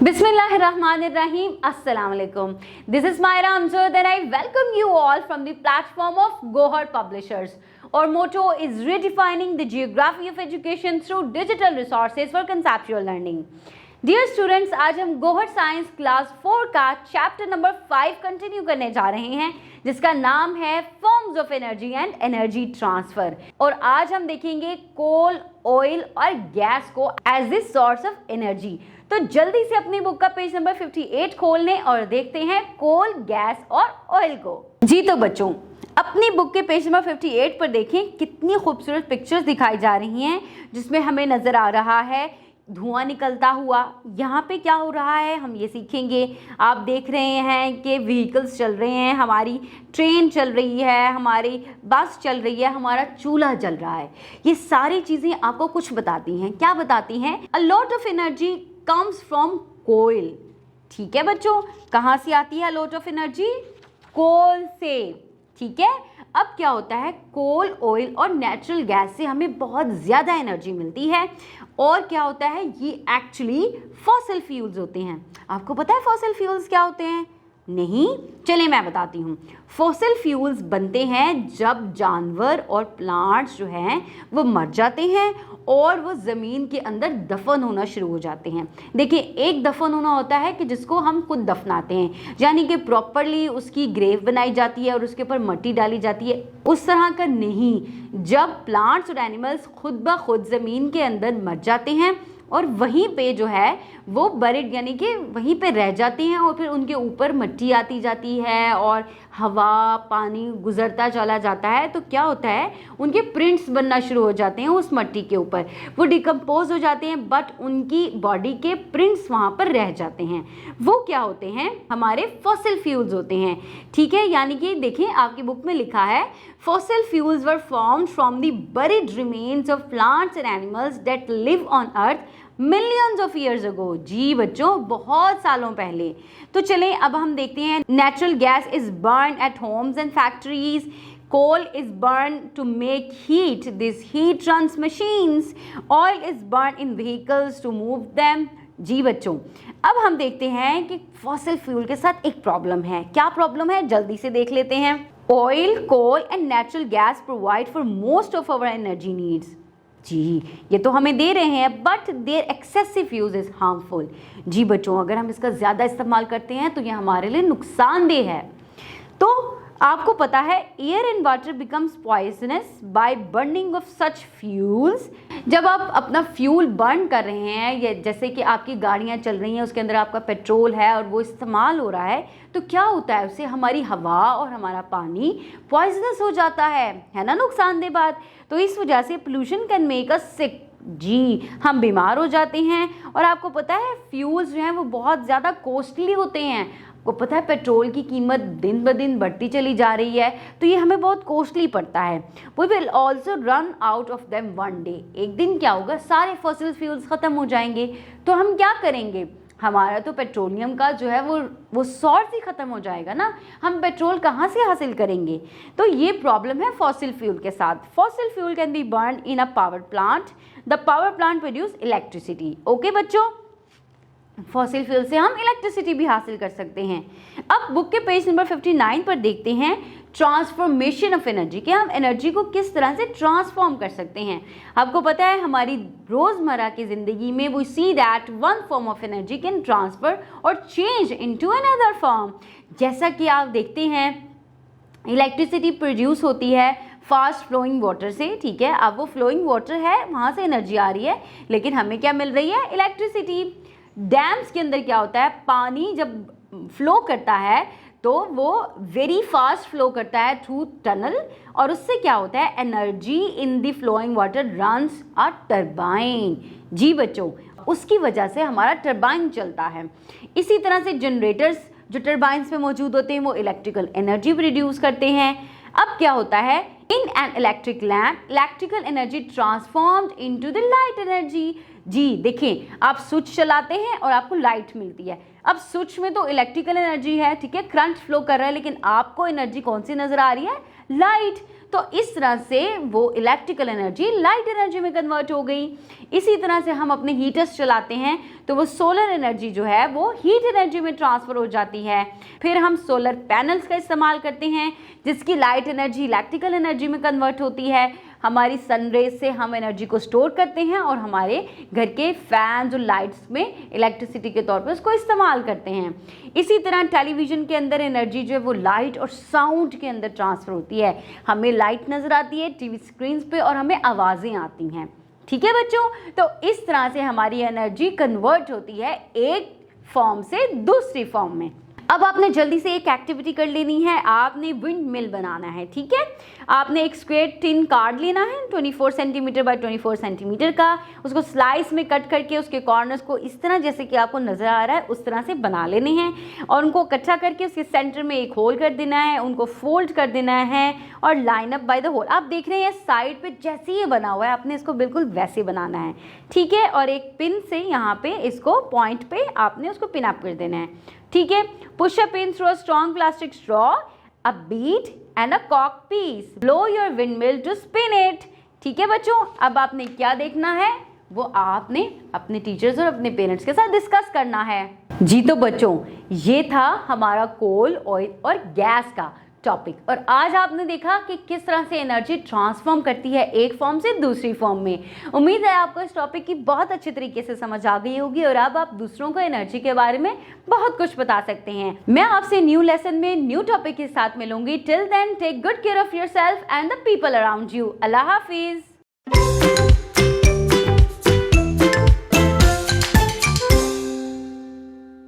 Bismillahirrahmanirrahim. Assalamu alaikum. This is Myra Amjad and I welcome you all from the platform of Gohar Publishers. Our motto is redefining the geography of education through digital resources for conceptual learning. Dear students, आज हम Gohar science class 4 का chapter number 5 continue करने जा रहे हैं जिसका नाम है forms of energy and energy transfer. और आज हम देखेंगे कोल, ऑयल और गैस को as a source of energy. तो जल्दी से अपनी बुक का पेज नंबर 58 खोल लें और देखते हैं कोल, गैस और ऑयल को। जी तो बच्चों, अपनी बुक के पेज नंबर 58 पर देखें कितनी खूबसूरत पिक्चर्स दिखाई जा रही हैं जिसमें हमें नजर आ रहा है धुआं निकलता हुआ। यहाँ पे क्या हो रहा है हम ये सीखेंगे। आप देख रहे हैं कि व्हीकल्स चल रहे हैं, हमारी ट्रेन चल रही है, हमारी बस चल रही है, हमारा चूल्हा जल रहा है। ये सारी चीज़ें आपको कुछ बताती हैं। क्या बताती हैं? A lot of energy comes from कोयल। ठीक है बच्चों, कहाँ से आती है लॉट ऑफ एनर्जी? कोल से। ठीक है, अब क्या होता है कोल, ऑयल और नेचुरल गैस से हमें बहुत ज़्यादा एनर्जी मिलती है। और क्या होता है, ये एक्चुअली फॉसिल फ्यूल्स होते हैं। आपको पता है फॉसिल फ्यूल्स क्या होते हैं? नहीं, चलिए मैं बताती हूँ। फॉसिल फ्यूल्स बनते हैं जब जानवर और प्लांट्स जो हैं वो मर जाते हैं और वो ज़मीन के अंदर दफन होना शुरू हो जाते हैं। देखिए, एक दफन होना होता है कि जिसको हम खुद दफनाते हैं, यानी कि प्रॉपरली उसकी ग्रेव बनाई जाती है और उसके ऊपर मिट्टी डाली जाती है। उस तरह का नहीं, जब प्लांट्स और एनिमल्स खुद ब खुद ज़मीन के अंदर मर जाते हैं और वहीं पे जो है वो बरिड यानी कि वहीं पे रह जाते हैं और फिर उनके ऊपर मिट्टी आती जाती है और हवा, पानी गुजरता चला जाता है, तो क्या होता है उनके प्रिंट्स बनना शुरू हो जाते हैं उस मिट्टी के ऊपर। वो डिकम्पोज हो जाते हैं बट उनकी बॉडी के प्रिंट्स वहाँ पर रह जाते हैं। वो क्या होते हैं? हमारे फॉसिल फ्यूल्स होते हैं। ठीक है, यानी कि देखिए आपकी बुक में लिखा है fossil fuels were formed from the buried remains of plants and animals that live on earth millions of years ago. जी बच्चों, बहुत सालों पहले। तो चलें अब हम देखते हैं। Natural gas is burn at homes and factories. Coal is burn to make heat, this heat runs machines. Oil is burn in vehicles to move them. जी बच्चों, अब हम देखते हैं कि फॉसिल फ्यूल के साथ एक प्रॉब्लम है। क्या प्रॉब्लम है, जल्दी से देख लेते हैं। Oil, coal and natural gas provide for most of our energy needs. जी, ये तो हमें दे रहे हैं but their excessive use is harmful. जी बच्चों, अगर हम इसका ज़्यादा इस्तेमाल करते हैं तो ये हमारे लिए नुकसानदेह है। तो आपको पता है air and water becomes poisonous by burning of such fuels. जब आप अपना फ्यूल बर्न कर रहे हैं, या जैसे कि आपकी गाड़ियां चल रही हैं उसके अंदर आपका पेट्रोल है और वो इस्तेमाल हो रहा है, तो क्या होता है उससे हमारी हवा और हमारा पानी पॉइजनस हो जाता है ना, नुकसानदेह बात। तो इस वजह से पोल्यूशन कैन मेक अस सिक। जी, हम बीमार हो जाते हैं। और आपको पता है फ्यूल्स जो हैं वो बहुत ज़्यादा कॉस्टली होते हैं। आपको पता है पेट्रोल की कीमत दिन ब दिन बढ़ती चली जा रही है, तो ये हमें बहुत कॉस्टली पड़ता है। We will also run out of them one day. एक दिन क्या होगा, सारे फॉसिल फ्यूल्स ख़त्म हो जाएंगे। तो हम क्या करेंगे? हमारा तो पेट्रोलियम का जो है वो सोर्स ही ख़त्म हो जाएगा ना। हम पेट्रोल कहाँ से हासिल करेंगे? तो ये प्रॉब्लम है फॉसिल फ्यूल के साथ। Fossil fuel can be burn in a power plant. The power plant produce electricity. Okay बच्चों, फॉसिल फ्यूल से हम इलेक्ट्रिसिटी भी हासिल कर सकते हैं। अब बुक के पेज नंबर 59 पर देखते हैं ट्रांसफॉर्मेशन ऑफ एनर्जी, कि हम एनर्जी को किस तरह से ट्रांसफॉर्म कर सकते हैं। आपको पता है हमारी रोज़मर्रा की ज़िंदगी में we see that one form of energy can transfer और चेंज इनटू अनदर फॉर्म। जैसा कि आप देखते हैं इलेक्ट्रिसिटी प्रोड्यूस होती है फास्ट फ्लोइंग वाटर से। ठीक है, अब वो फ्लोइंग वाटर है, वहाँ से एनर्जी आ रही है, लेकिन हमें क्या मिल रही है? इलेक्ट्रिसिटी। डैम्स के अंदर क्या होता है, पानी जब फ्लो करता है तो वो वेरी फास्ट फ्लो करता है थ्रू टनल, और उससे क्या होता है energy in the flowing water runs a turbine. जी बच्चों, उसकी वजह से हमारा टरबाइन चलता है। इसी तरह से जनरेटर्स जो टरबाइंस में मौजूद होते हैं वो इलेक्ट्रिकल एनर्जी प्रोड्यूस करते हैं। अब क्या होता है, in an electric lamp electrical energy transformed into the light energy. जी देखें, आप स्विच चलाते हैं और आपको लाइट मिलती है। अब स्विच में तो इलेक्ट्रिकल एनर्जी है, ठीक है, करंट फ्लो कर रहा है, लेकिन आपको एनर्जी कौन सी नजर आ रही है? लाइट। तो इस तरह से वो इलेक्ट्रिकल एनर्जी लाइट एनर्जी में कन्वर्ट हो गई। इसी तरह से हम अपने हीटर्स चलाते हैं तो वो सोलर एनर्जी जो है वो हीट एनर्जी में ट्रांसफ़र हो जाती है। फिर हम सोलर पैनल्स का इस्तेमाल करते हैं जिसकी लाइट एनर्जी इलेक्ट्रिकल एनर्जी में कन्वर्ट होती है। हमारी सनरेज से हम एनर्जी को स्टोर करते हैं और हमारे घर के फैंस और लाइट्स में इलेक्ट्रिसिटी के तौर पर उसको इस्तेमाल करते हैं। इसी तरह टेलीविज़न के अंदर एनर्जी जो है वो लाइट और साउंड के अंदर ट्रांसफ़र होती है। हमें लाइट नज़र आती है टीवी स्क्रीन पे और हमें आवाज़ें आती हैं। ठीक है बच्चों, तो इस तरह से हमारी एनर्जी कन्वर्ट होती है एक फॉर्म से दूसरी फॉर्म में। अब आपने जल्दी से एक एक्टिविटी कर लेनी है, आपने विंड मिल बनाना है। ठीक है, आपने एक स्क्वायर टिन कार्ड लेना है 24 सेंटीमीटर बाय 24 सेंटीमीटर का, उसको स्लाइस में कट करके उसके कॉर्नर्स को इस तरह जैसे कि आपको नज़र आ रहा है उस तरह से बना लेने हैं और उनको इकट्ठा करके उसके सेंटर में एक होल कर देना है, उनको फोल्ड कर देना है और line up by the hole. आप देख रहे हैं साइड पे जैसे ये बना हुआ है आपने इसको बिल्कुल वैसे बनाना है। ठीक है, और एक पिन से यहाँ पे इसको पॉइंट पे आपने उसको पिन अप कर देना है। ठीक है, push a pin through a strong plastic straw, a bead and a कॉक piece, blow your windmill to spin it. ठीक है बच्चों, अब आपने क्या देखना है वो आपने अपने टीचर्स और अपने पेरेंट्स के साथ डिस्कस करना है। जी तो बच्चों, ये था हमारा कोल, ऑयल और गैस का टॉपिक और आज आपने देखा कि किस तरह से एनर्जी ट्रांसफॉर्म करती है एक फॉर्म से दूसरी फॉर्म में। उम्मीद है आपको इस टॉपिक की बहुत अच्छे तरीके से समझ आ गई होगी और अब आप दूसरों को एनर्जी के बारे में बहुत कुछ बता सकते हैं। मैं आपसे न्यू लेसन में न्यू टॉपिक के साथ मिलूंगी। Till then take good care of yourself and the people around you. अल्लाह हाफिज।